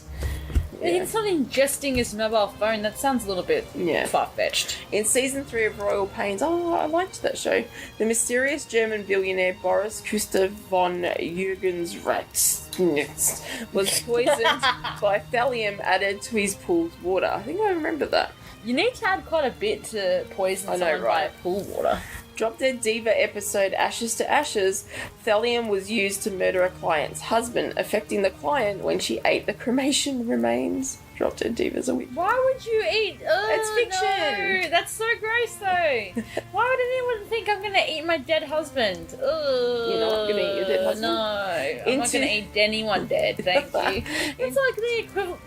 Yeah. It's not ingesting his mobile phone. That sounds a little bit far-fetched. In season 3 of Royal Pains, I liked that show. The mysterious German billionaire Boris Christoph von Jürgensratz was poisoned by thallium added to his pool's water. I think I remember that. You need to add quite a bit to poison someone by pool water. Drop Dead Diva episode Ashes to Ashes, thallium was used to murder a client's husband, affecting the client when she ate the cremation remains. Drop Dead Diva's a witch. Why would you eat? It's fiction. No. That's so gross, though. Why would anyone think I'm gonna eat my dead husband? You're not gonna eat your dead husband? No, I'm not gonna eat anyone dead. Thank you. It's like the equivalent.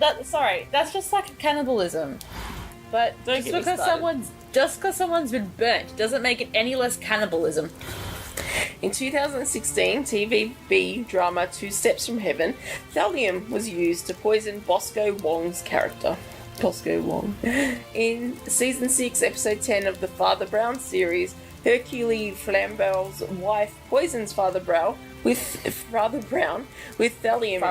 That's just like cannibalism. But just because someone's been burnt doesn't make it any less cannibalism. In 2016, TVB drama Two Steps from Heaven, thallium was used to poison Bosco Wong's character. Bosco Wong. In Season 6, Episode 10 of the Father Brown series, Hercule Flambeau's wife poisons Father Brown with thallium.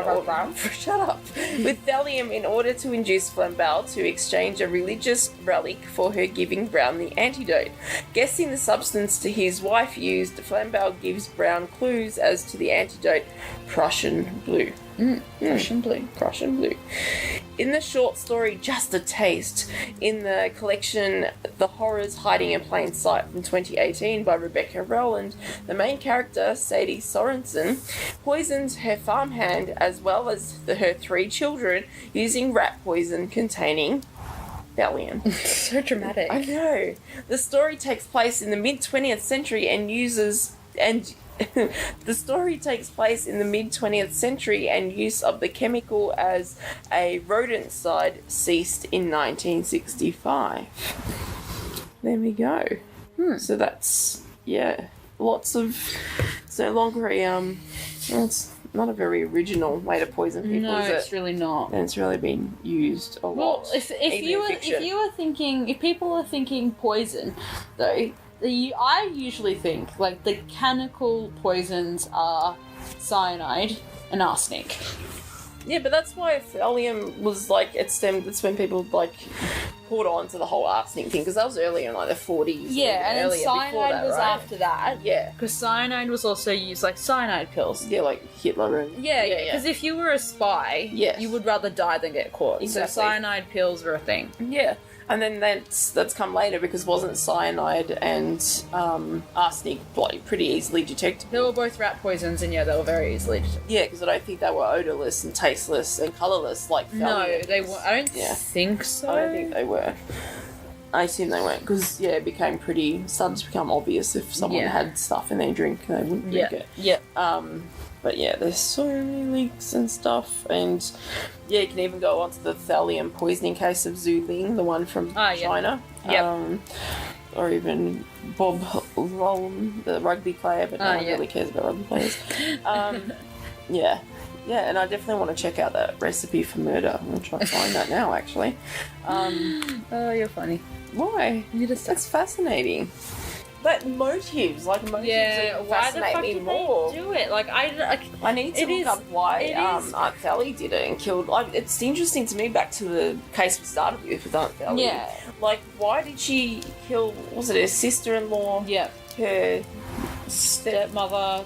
Shut up. With thallium in order to induce Flambeau to exchange a religious relic for her giving Brown the antidote. Guessing the substance to his wife used, Flambeau gives Brown clues as to the antidote: Prussian blue. Prussian blue. Prussian blue. In the short story Just a Taste, in the collection The Horrors Hiding in Plain Sight from 2018 by Rebecca Rowland, the main character, Sadie Sorensen, poisons her farmhand as well as her 3 children using rat poison containing thallium. So dramatic. I know. The story takes place in the mid-20th century and the story takes place in the mid-20th century and use of the chemical as a rodenticide ceased in 1965. There we go. So that's, lots of... It's no longer it's not a very original way to poison people, no, is it? it's really not. And it's really been used a lot. Well, if people are thinking poison, though, I usually think, like, the chemical poisons are cyanide and arsenic. Yeah, but that's why thallium was, like, that's when people, like, caught on to the whole arsenic thing, because that was earlier in, like, the 40s. Yeah, and then cyanide was right? after that. Yeah. Because cyanide was also used, like, cyanide pills. Yeah, like Hitler and... Yeah. Because if you were a spy, you would rather die than get caught. Exactly. So cyanide pills were a thing. Yeah. And then that's come later, because wasn't cyanide and arsenic pretty easily detectable? They were both rat poisons, and they were very easily detectable. Yeah, because I don't think they were odourless and tasteless and colourless like thallium. No, they were. I don't think so. I don't think they were. I assume they weren't, because it started to become obvious if someone had stuff in their drink, they wouldn't drink it. Yeah. But there's so many leaks and stuff, and you can even go on to the thallium poisoning case of Zhu Ling, the one from China. Yep. Or even Bob Rollum, the rugby player, but no one really cares about rugby players. Yeah, and I definitely want to check out that recipe for murder. I'm going to try to find that now, actually. Oh, you're funny. Why? That's fascinating. But motives fascinate me more. They do it? Like, I need to look up why Aunt Thally did it and killed... it's interesting to me, back to the case we started with Aunt Thally. Yeah. Like, why did she kill... Was it her sister-in-law? Yeah. Her... stepmother,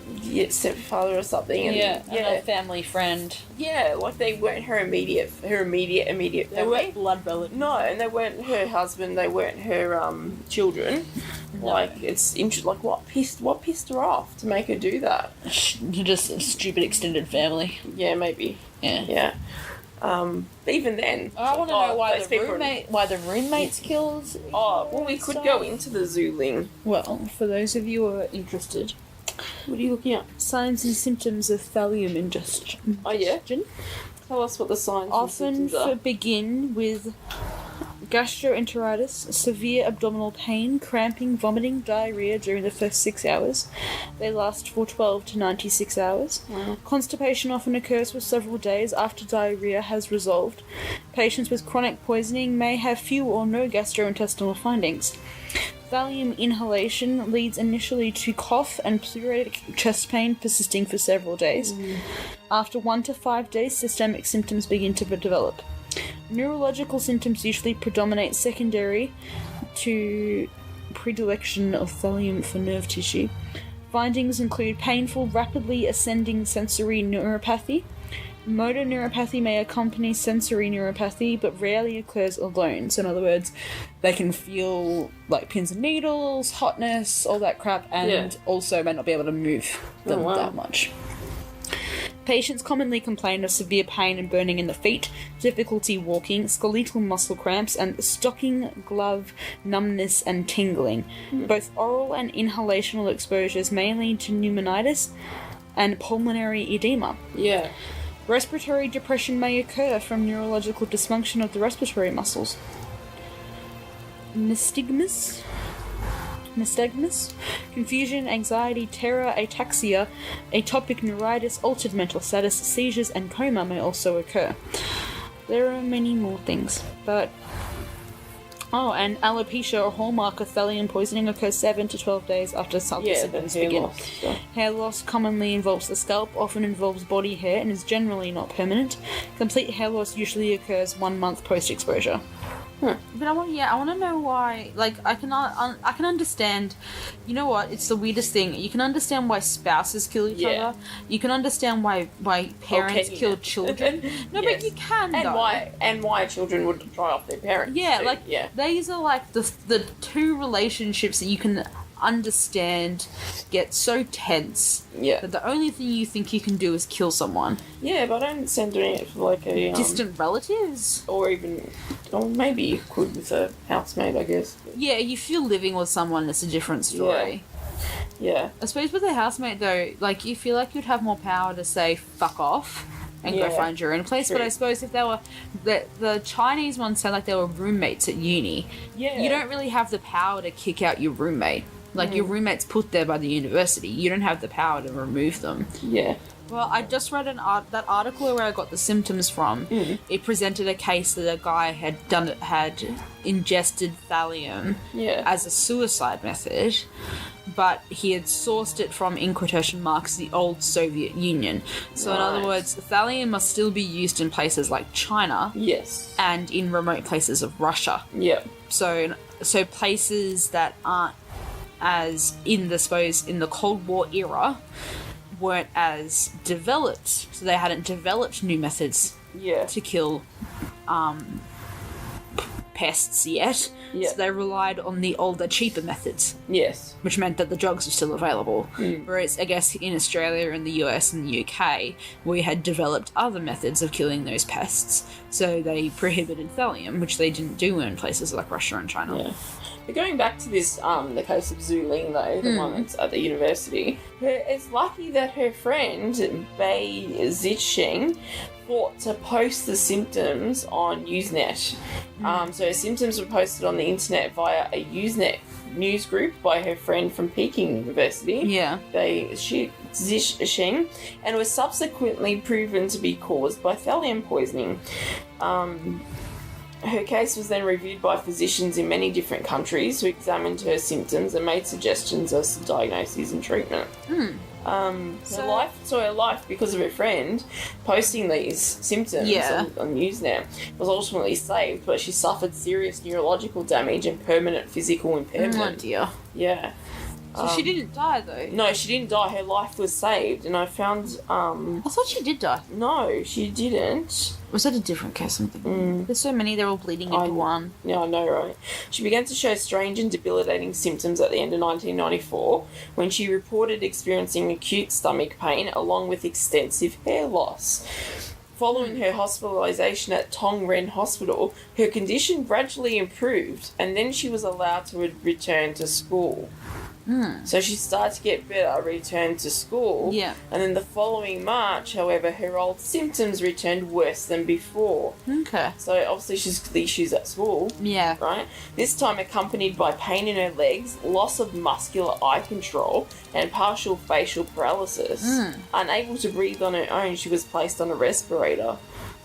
stepfather or something, and a family friend. Yeah, like they weren't her immediate family. They weren't blood relatives. No, and they weren't her husband. They weren't her children. No. Like, it's interesting. Like, what pissed her off to make her do that? Just a stupid extended family. Yeah, maybe. Yeah. But even then, I want to know why the roommates kills. Oh, well, we could go into the Zhu Ling. Well, for those of you who are interested, what are you looking at? Signs and symptoms of thallium ingestion. Oh yeah. Tell us what the signs and symptoms are. Often begin with gastroenteritis, severe abdominal pain, cramping, vomiting, diarrhea during the first 6 hours. They last for 12 to 96 hours. Wow. Constipation often occurs for several days after diarrhea has resolved. Patients with chronic poisoning may have few or no gastrointestinal findings. Thallium inhalation leads initially to cough and pleuritic chest pain persisting for several days. After 1 to 5 days, systemic symptoms begin to develop. Neurological symptoms usually predominate secondary to predilection of thallium for nerve tissue. Findings include painful, rapidly ascending sensory neuropathy, Motor neuropathy may accompany sensory neuropathy, but rarely occurs alone. So in other words, they can feel like pins and needles, hotness, all that crap, and also may not be able to move them that much. Patients commonly complain of severe pain and burning in the feet, difficulty walking, skeletal muscle cramps, and stocking glove numbness and tingling. Both oral and inhalational exposures may lead to pneumonitis and pulmonary edema. Yeah. Respiratory depression may occur from neurological dysfunction of the respiratory muscles. Nystagmus, confusion, anxiety, terror, ataxia, atopic neuritis, altered mental status, seizures, and coma may also occur. There are many more things, but... Oh, and alopecia, or hallmark of thallium poisoning, occurs 7 to 12 days after symptoms begin. Hair loss commonly involves the scalp, often involves body hair, and is generally not permanent. Complete hair loss usually occurs 1 month post-exposure. But I want to know why. Like, I can understand. You know what? It's the weirdest thing. You can understand why spouses kill each other. You can understand why parents kill children. No, but you can. And why children would dry off their parents. Yeah, these are like the two relationships that you can understand get so tense that the only thing you think you can do is kill someone. Yeah, but I don't understand doing it for like a distant relatives, or maybe you could with a housemate, I guess. Yeah, if you're living with someone, it's a different story. Yeah. I suppose with a housemate though, like you feel like you'd have more power to say fuck off and go find your own place. True. But I suppose if they were the Chinese ones sound like they were roommates at uni. Yeah. You don't really have the power to kick out your roommate. Like, your roommate's put there by the university. You don't have the power to remove them. Yeah. Well, I just read that article where I got the symptoms from. It presented a case that a guy had ingested thallium as a suicide method, but he had sourced it from, in quotation marks, the old Soviet Union. So in other words, thallium must still be used in places like China. Yes. And in remote places of Russia. Yeah. So places that aren't as in the Cold War era weren't as developed, so they hadn't developed new methods to kill pests yet. So they relied on the older, cheaper methods. Yes. Which meant that the drugs were still available. Whereas, I guess, in Australia and the US and the UK, we had developed other methods of killing those pests. So they prohibited thallium, which they didn't do in places like Russia and China. Yeah. But going back to this, the case of Zhu Ling, though, the one that's at the university, it's lucky that her friend, Bei Zixing, thought to post the symptoms on Usenet. So her symptoms were posted on the internet via a Usenet news group by her friend from Peking University, Bei Zixing, and was subsequently proven to be caused by thallium poisoning. Her case was then reviewed by physicians in many different countries who examined her symptoms and made suggestions as to diagnoses and treatment. Her life, because of her friend posting these symptoms on Usenet, was ultimately saved, but she suffered serious neurological damage and permanent physical impairment. Oh dear. Yeah. So she didn't die, though? No, she didn't die. Her life was saved, and I found... I thought she did die. No, she didn't. Was that a different case? I'm thinking? There's so many, they're all bleeding into one. Yeah, I know, right? She began to show strange and debilitating symptoms at the end of 1994, when she reported experiencing acute stomach pain, along with extensive hair loss. Following her hospitalisation at Tongren Hospital, her condition gradually improved, and then she was allowed to return to school. So she started to get better, returned to school, and then the following March, however, her old symptoms returned worse than before. Okay. So obviously she's got the issues at school. Yeah. Right? This time accompanied by pain in her legs, loss of muscular eye control, and partial facial paralysis. Unable to breathe on her own, she was placed on a respirator.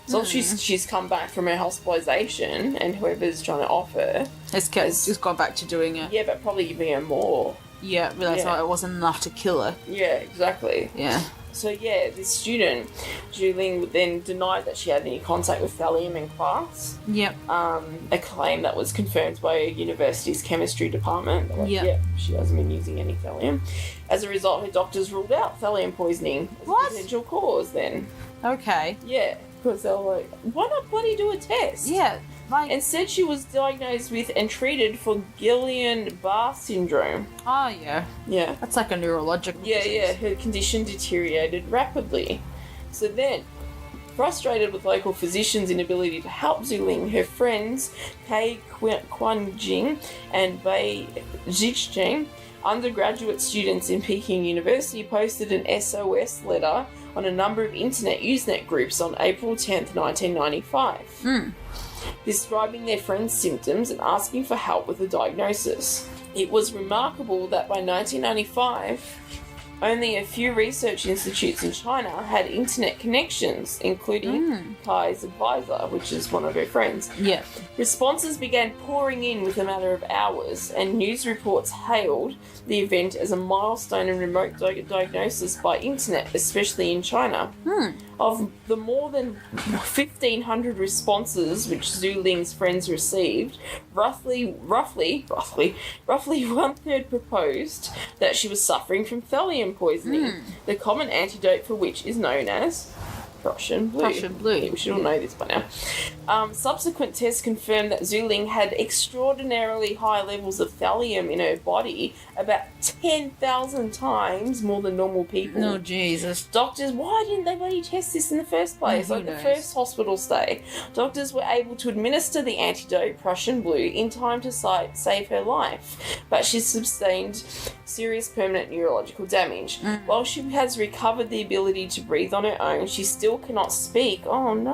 So she's come back from her hospitalisation, and whoever's trying to offer has gone back to doing it. Yeah, but probably giving her more. Yeah, realised it wasn't enough to kill her. Yeah, exactly. Yeah. So this student, Zhu Ling, then denied that she had any contact with thallium in class. Yep. A claim that was confirmed by a university's chemistry department. She hasn't been using any thallium. As a result, her doctors ruled out thallium poisoning as a potential cause then. Okay. Yeah, because they were like, why not bloody do a test? Yeah, like... And said she was diagnosed with and treated for Guillain-Barré syndrome. Oh, yeah. Yeah. That's like a neurological disease. Her condition deteriorated rapidly. So then, frustrated with local physicians' inability to help Zuling, her friends Kei Kwan-jing and Bai Zhicheng, undergraduate students in Peking University, posted an SOS letter on a number of internet Usenet groups on April 10th, 1995. Describing their friends' symptoms and asking for help with a diagnosis. It was remarkable that by 1995, only a few research institutes in China had internet connections, including Kai's advisor, which is one of her friends. Yeah. Responses began pouring in with a matter of hours, and news reports hailed the event as a milestone in remote diagnosis by internet, especially in China. Of the more than 1,500 responses which Zhu Ling's friends received, roughly one-third proposed that she was suffering from thallium poisoning, the common antidote for which is known as Prussian blue. We should all know this by now. Subsequent tests confirmed that Zhu Ling had extraordinarily high levels of thallium in her body, about 10,000 times more than normal people. Oh, Jesus. Doctors, why didn't they bloody test this in the first place? Who Like knows? the first hospital stay. Doctors were able to administer the antidote, Prussian blue, in time to save her life, but she sustained serious permanent neurological damage. While she has recovered the ability to breathe on her own, she still cannot speak, and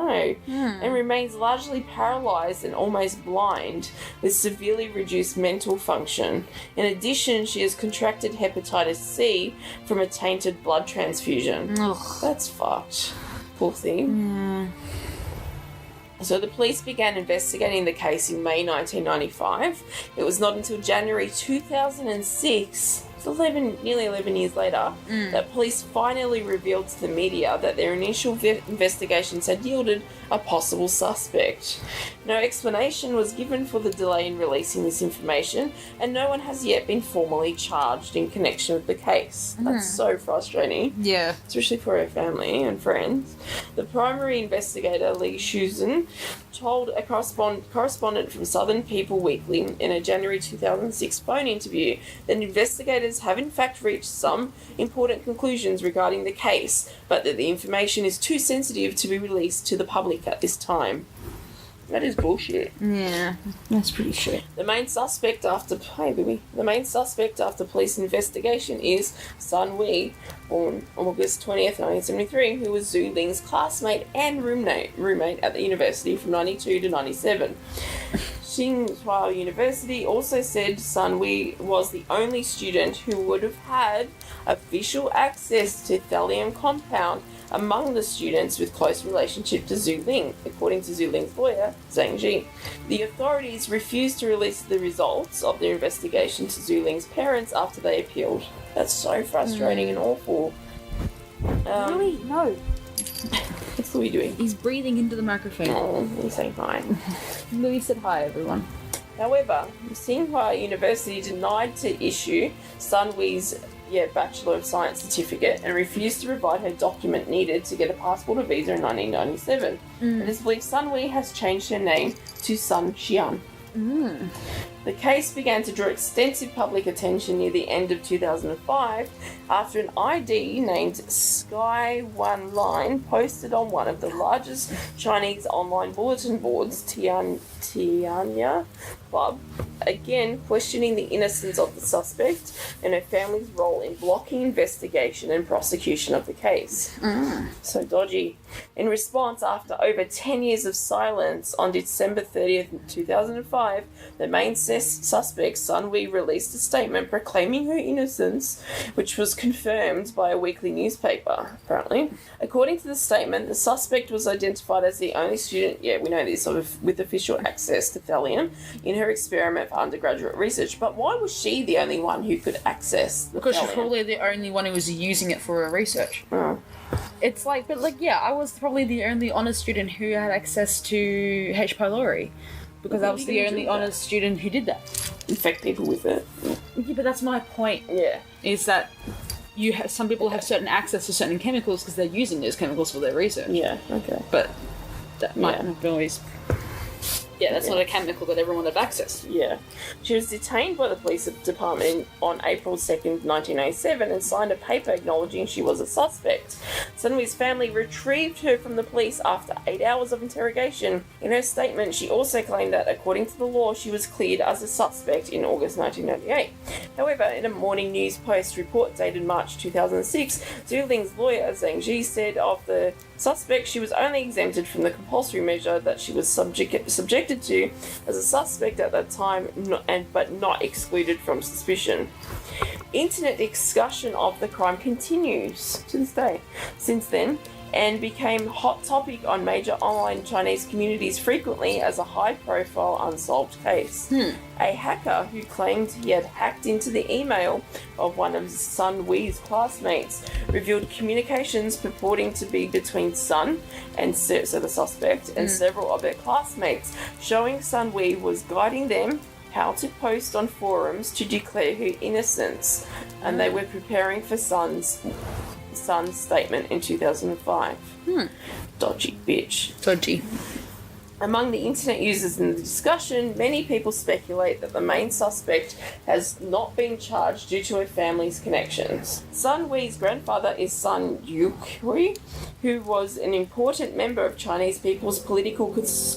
remains largely paralysed and almost blind, with severely reduced mental function. In addition, she has contracted hepatitis C from a tainted blood transfusion. Ugh. That's fucked. Poor thing. So the police began investigating the case in May 1995. It was not until January 2006, nearly 11 years later, that police finally revealed to the media that their initial investigations had yielded a possible suspect. No explanation was given for the delay in releasing this information, and no one has yet been formally charged in connection with the case. That's so frustrating. Yeah. Especially for her family and friends. The primary investigator, Li Shuzhen, told a correspondent from Southern People Weekly in a January 2006 phone interview that investigators have in fact reached some important conclusions regarding the case, but that the information is too sensitive to be released to the public at this time. That is bullshit. Yeah, that's pretty shit. The main suspect after police investigation is Sun Wei, born August 20th, 1973, who was Zhu Ling's classmate and roommate at the university from 92 to 97. Tsinghua University also said Sun Wei was the only student who would have had official access to thallium compound among the students with close relationship to Zhu Ling, according to Zhu Ling's lawyer, Zhang Ji. The authorities refused to release the results of their investigation to Zhu Ling's parents after they appealed. That's so frustrating and awful. Louis, no. What's Louis doing? He's breathing into the microphone. Oh, he's saying hi. Louis said hi, everyone. However, Tsinghua University denied to issue Sun Wei's Bachelor of Science certificate and refused to provide her document needed to get a passport or visa in 1997. It is believed Sun Wei has changed her name to Sun Xian. The case began to draw extensive public attention near the end of 2005 after an ID named Sky One Line posted on one of the largest Chinese online bulletin boards, Tianya Club, again questioning the innocence of the suspect and her family's role in blocking investigation and prosecution of the case. So dodgy. In response, after over 10 years of silence, on December 30th, 2005, the main suspect, Sun Wei, released a statement proclaiming her innocence, which was confirmed by a weekly newspaper, apparently. According to the statement, the suspect was identified as the only student, we know this, with official access to thallium in her experiment for undergraduate research. But why was she the only one who could access the Because thallium? she's probably the only one who was using it for her research. Oh. It's like, I was probably the only honours student who had access to H. pylori. Because I was the only honours student who did that. Infect people with it. Yeah, but that's my point. Yeah. Is that some people have certain access to certain chemicals because they're using those chemicals for their research. Yeah, okay. But that might not always... Yeah, that's not a chemical that everyone would have access to. Yeah. She was detained by the police department on April 2nd, 1987 and signed a paper acknowledging she was a suspect. Sunwee's family retrieved her from the police after 8 hours of interrogation. In her statement, she also claimed that, according to the law, she was cleared as a suspect in August 1998. However, in a Morning News Post report dated March 2006, Zhu Ling's lawyer, Zhang Ji, said of the suspect she was only exempted from the compulsory measure that she was subjected to as a suspect at that time, but not excluded from suspicion. Internet discussion of the crime continues to this day. Since then, and became hot topic on major online Chinese communities frequently as a high-profile unsolved case. A hacker who claimed he had hacked into the email of one of Sun Wei's classmates revealed communications purporting to be between Sun and so the suspect and several of their classmates, showing Sun Wei was guiding them how to post on forums to declare her innocence, and they were preparing for Sun's statement in 2005. Dodgy bitch. Dodgy. Among the internet users in the discussion, many people speculate that the main suspect has not been charged due to her family's connections. Sun Wei's grandfather is Sun Yukui, who was an important member of Chinese People's Political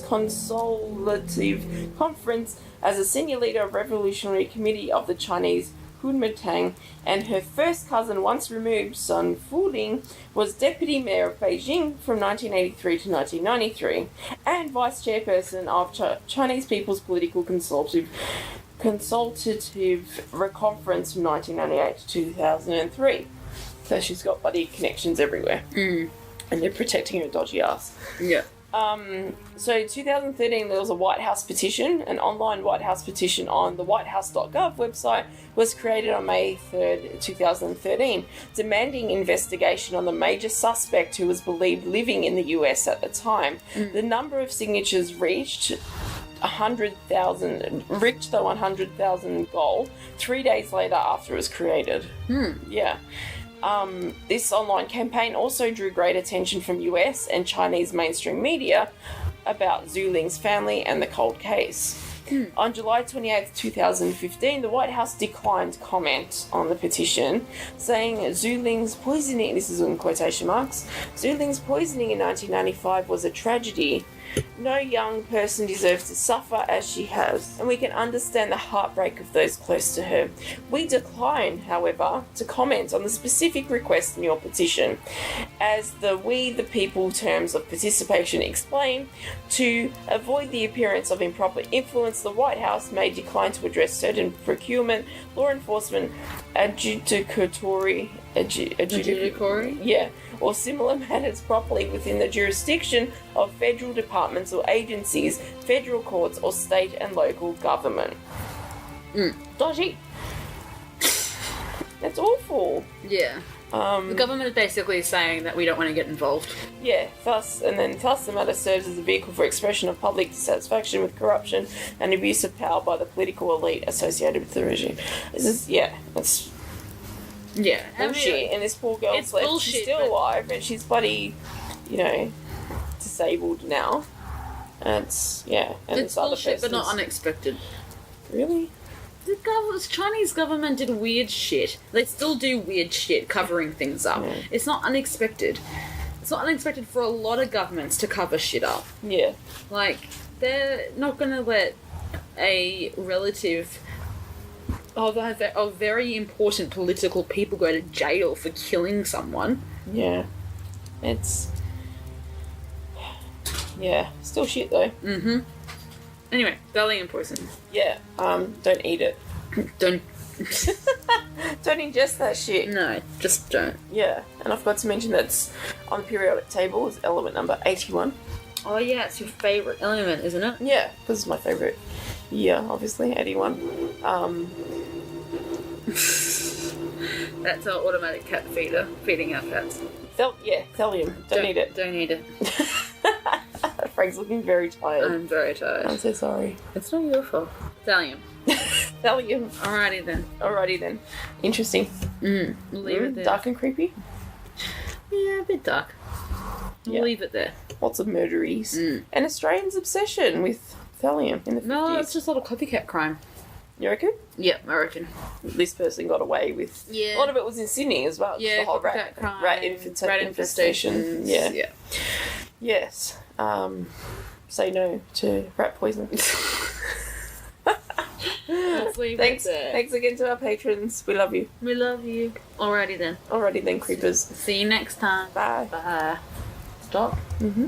Consultative Conference as a senior leader of Revolutionary Committee of the Chinese Kuomintang, and her first cousin, once removed, Sun Fuling, was deputy mayor of Beijing from 1983 to 1993 and vice chairperson of Chinese People's Political Consultative Conference from 1998 to 2003. So she's got bloody connections everywhere. And they're protecting her dodgy ass. Yeah. So 2013, there was a White House petition. An online White House petition on the whitehouse.gov website was created on May 3rd, 2013, demanding investigation on the major suspect who was believed living in the US at the time. The number of signatures reached the 100,000 goal 3 days later after it was created. Yeah. This online campaign also drew great attention from US and Chinese mainstream media about Zhu Ling's family and the cold case. On July 28, 2015, the White House declined comment on the petition, saying Zhu Ling's poisoning, this is in quotation marks, Zhu Ling's poisoning in 1995 was a tragedy. No young person deserves to suffer as she has, and we can understand the heartbreak of those close to her. We decline, however, to comment on the specific request in your petition. As the We the People terms of participation explain, to avoid the appearance of improper influence, the White House may decline to address certain procurement, law enforcement, adjudicatory, or similar matters properly within the jurisdiction of federal departments or agencies, federal courts, or state and local government. Dodgy. That's awful. Yeah. The government is basically saying that we don't want to get involved. Yeah, thus the matter serves as a vehicle for expression of public dissatisfaction with corruption and abuse of power by the political elite associated with the regime. That's bullshit. And this poor girl's left. Bullshit, she's still alive, and she's bloody, disabled now. And it's It's bullshit, but not unexpected. Really? The Chinese government did weird shit. They still do weird shit, covering things up. Yeah. It's not unexpected. It's not unexpected for a lot of governments to cover shit up. Yeah. Like, they're not going to let a relative of very important political people go to jail for killing someone. Yeah. It's... Yeah. Still shit, though. Mm-hmm. Anyway, Valiant poison. Yeah. Don't eat it. Don't ingest that shit. No, just don't. Yeah. And I forgot to mention that's on the periodic table is element number 81. Oh yeah, it's your favourite element, isn't it? Yeah, this is my favourite. Yeah, obviously, 81. That's our automatic cat feeder, feeding our cats. Thallium. Don't eat it. Don't eat it. Afraid Craig's looking very tired. I'm very tired. I'm so sorry. It's not your fault. Thallium. Thallium. Alrighty then. Interesting. We'll leave it there. Dark and creepy. Yeah, a bit dark. We'll leave it there. Lots of murderies. And Australians' obsession with thallium in the 50s. No, it's just a lot of copycat crime. You reckon? Yeah, I reckon. This person got away with... Yeah. A lot of it was in Sydney as well. Yeah, the whole copycat crime. rat infestation. Yeah. Yes. Say no to rat poison. Let's leave it there. Thanks again to our patrons. We love you. We love you. Alrighty then, Alrighty then, creepers. see you next time. Bye. Bye. Stop. Mm-hmm.